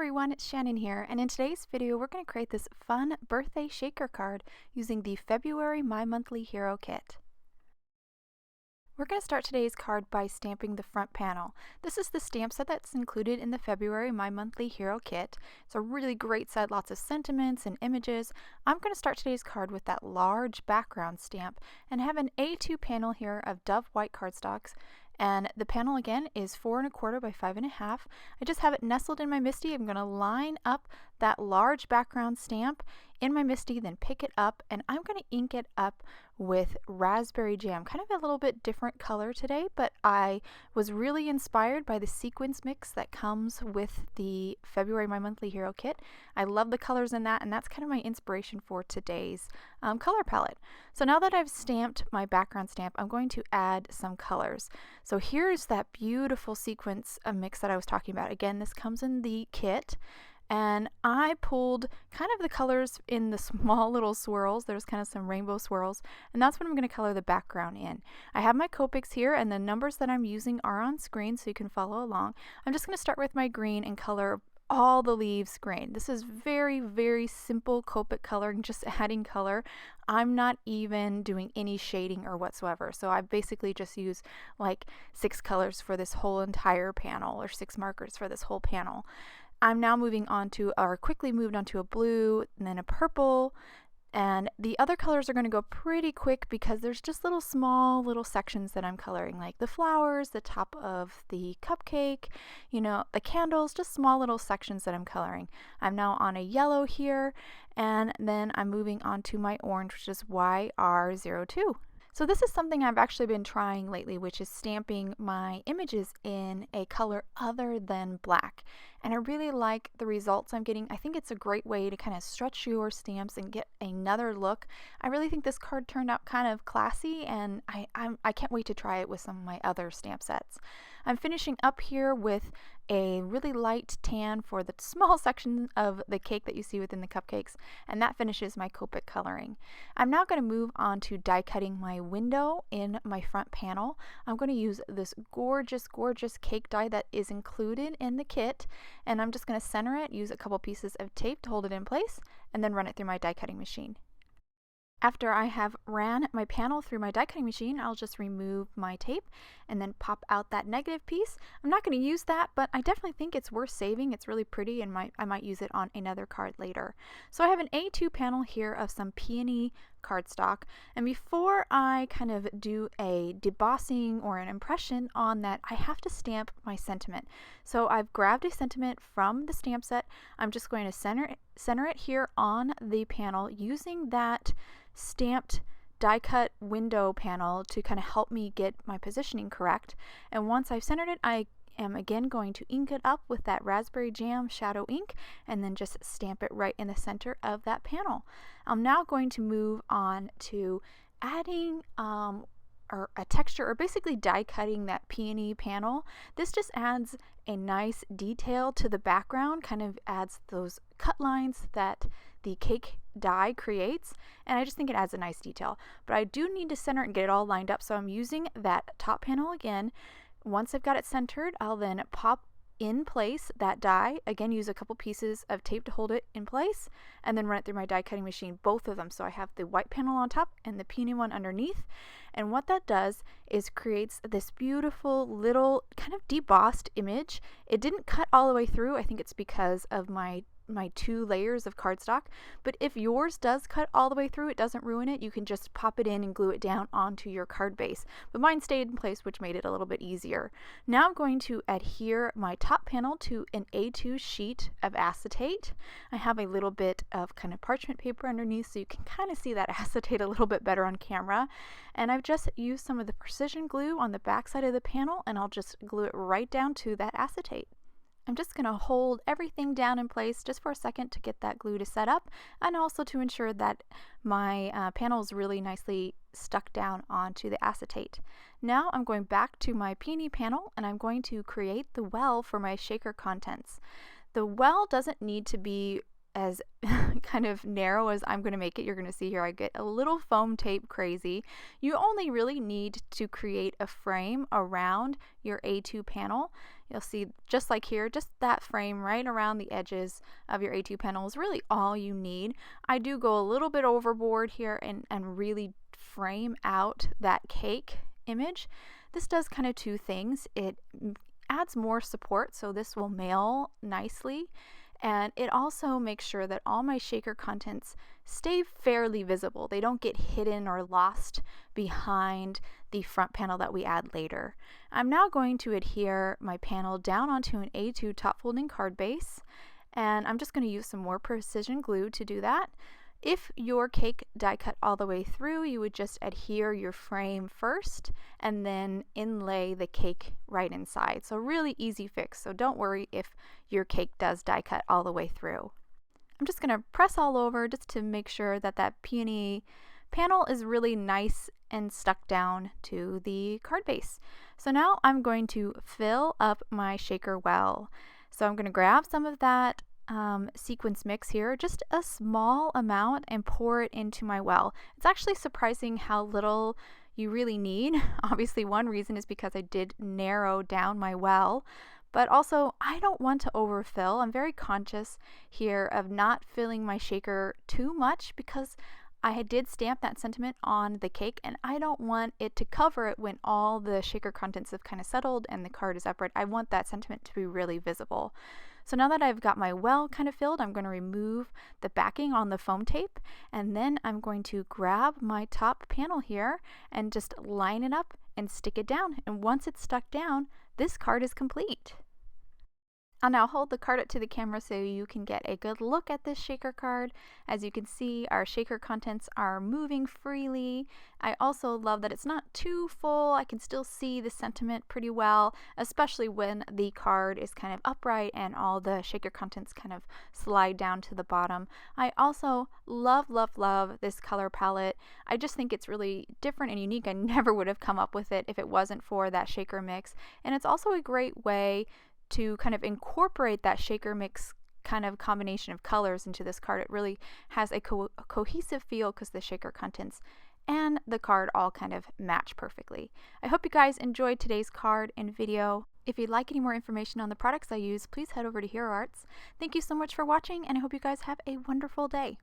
everyone, it's Shannon here, and in today's video we're going to create this fun birthday shaker card using the February My Monthly Hero kit. We're going to start today's card by stamping the front panel. This is the stamp set that's included in the February My Monthly Hero kit. It's a really great set, lots of sentiments and images. I'm going to start today's card with that large background stamp and have an A2 panel here of Dove White cardstocks. And the panel again is 4 1/4 by 5 1/2. I just have it nestled in my MISTI. I'm going to line up that large background stamp in my MISTI, then pick it up, and I'm going to ink it up with raspberry jam. Kind of a little bit different color today, but I was really inspired by the sequins mix that comes with the February My Monthly Hero kit. I love the colors in that, and that's kind of my inspiration for today's color palette. So now that I've stamped my background stamp, I'm going to add some colors. So here's that beautiful sequence mix that I was talking about. Again, this comes in the kit. And I pulled kind of the colors in the small little swirls. There's kind of some rainbow swirls, and that's what I'm going to color the background in. I have my Copics here, and the numbers that I'm using are on screen so you can follow along. I'm just going to start with my green and color all the leaves green. This is very, very simple Copic coloring, just adding color. I'm not even doing any shading or whatsoever. So I basically just use like 6 colors for this whole entire panel, or 6 markers for this whole panel. I'm now moving on to, or quickly moved on to a blue and then a purple, and the other colors are going to go pretty quick because there's just small little sections that I'm coloring, like the flowers, the top of the cupcake, the candles, just small little sections that I'm coloring. I'm now on a yellow here, and then I'm moving on to my orange, which is YR02. So this is something I've actually been trying lately, which is stamping my images in a color other than black. And I really like the results I'm getting. I think it's a great way to kind of stretch your stamps and get another look. I really think this card turned out kind of classy, and I can't wait to try it with some of my other stamp sets. I'm finishing up here with a really light tan for the small section of the cake that you see within the cupcakes, and that finishes my Copic coloring. I'm now going to move on to die cutting my window in my front panel. I'm going to use this gorgeous, gorgeous cake die that is included in the kit, and I'm just going to center it, use a couple pieces of tape to hold it in place, and then run it through my die cutting machine. After I have ran my panel through my die cutting machine, I'll just remove my tape and then pop out that negative piece. I'm not going to use that, but I definitely think it's worth saving. It's really pretty, and I might use it on another card later. So I have an A2 panel here of some peony cardstock, and before I kind of do a debossing or an impression on that, I have to stamp my sentiment. So I've grabbed a sentiment from the stamp set. I'm just going to center it here on the panel using that stamped die cut window panel to kind of help me get my positioning correct. And once I've centered it, I am again going to ink it up with that raspberry jam shadow ink and then just stamp it right in the center of that panel. I'm now going to move on to adding or a texture, or basically die cutting that peony panel. This just adds a nice detail to the background, kind of adds those cut lines that the cake die creates, and I just think it adds a nice detail. But I do need to center it and get it all lined up, so I'm using that top panel again. Once I've got it centered, I'll then pop in place that die, again use a couple pieces of tape to hold it in place, and then run it through my die cutting machine, both of them. So I have the white panel on top and the peony one underneath, and what that does is creates this beautiful little kind of debossed image. It didn't cut all the way through. I think it's because of my 2 layers of cardstock, but if yours does cut all the way through, it doesn't ruin it. You can just pop it in and glue it down onto your card base, but mine stayed in place, which made it a little bit easier. Now I'm going to adhere my top panel to an A2 sheet of acetate. I have a little bit of kind of parchment paper underneath so you can kind of see that acetate a little bit better on camera, and I've just used some of the precision glue on the back side of the panel, and I'll just glue it right down to that acetate. I'm just going to hold everything down in place just for a second to get that glue to set up, and also to ensure that my panel is really nicely stuck down onto the acetate. Now I'm going back to my peony panel, and I'm going to create the well for my shaker contents. The well doesn't need to be as kind of narrow as I'm going to make it. You're going to see here I get a little foam tape crazy. You only really need to create a frame around your A2 panel. You'll see just like here, just that frame right around the edges of your A2 panel is really all you need. I do go a little bit overboard here and really frame out that cake image. This does kind of two things. It adds more support, so this will mail nicely, and it also makes sure that all my shaker contents stay fairly visible. They don't get hidden or lost behind the front panel that we add later. I'm now going to adhere my panel down onto an A2 top folding card base, and I'm just going to use some more precision glue to do that. If your cake die cut all the way through, you would just adhere your frame first and then inlay the cake right inside. So really easy fix, so don't worry if your cake does die cut all the way through. I'm just going to press all over just to make sure that that peony panel is really nice and stuck down to the card base. So now I'm going to fill up my shaker well. So I'm going to grab some of that sequence mix here, just a small amount, and pour it into my well. It's actually surprising how little you really need. Obviously, one reason is because I did narrow down my well, but also I don't want to overfill. I'm very conscious here of not filling my shaker too much because I did stamp that sentiment on the cake and I don't want it to cover it when all the shaker contents have kind of settled and the card is upright. I want that sentiment to be really visible. So now that I've got my well kind of filled, I'm going to remove the backing on the foam tape, and then I'm going to grab my top panel here and just line it up and stick it down. And once it's stuck down, this card is complete. I'll now hold the card up to the camera so you can get a good look at this shaker card. As you can see, our shaker contents are moving freely. I also love that it's not too full. I can still see the sentiment pretty well, especially when the card is kind of upright and all the shaker contents kind of slide down to the bottom. I also love this color palette. I just think it's really different and unique. I never would have come up with it if it wasn't for that shaker mix. And it's also a great way to kind of incorporate that shaker mix kind of combination of colors into this card. It really has a cohesive feel because the shaker contents and the card all kind of match perfectly. I hope you guys enjoyed today's card and video. If you'd like any more information on the products I use, please head over to Hero Arts. Thank you so much for watching, and I hope you guys have a wonderful day.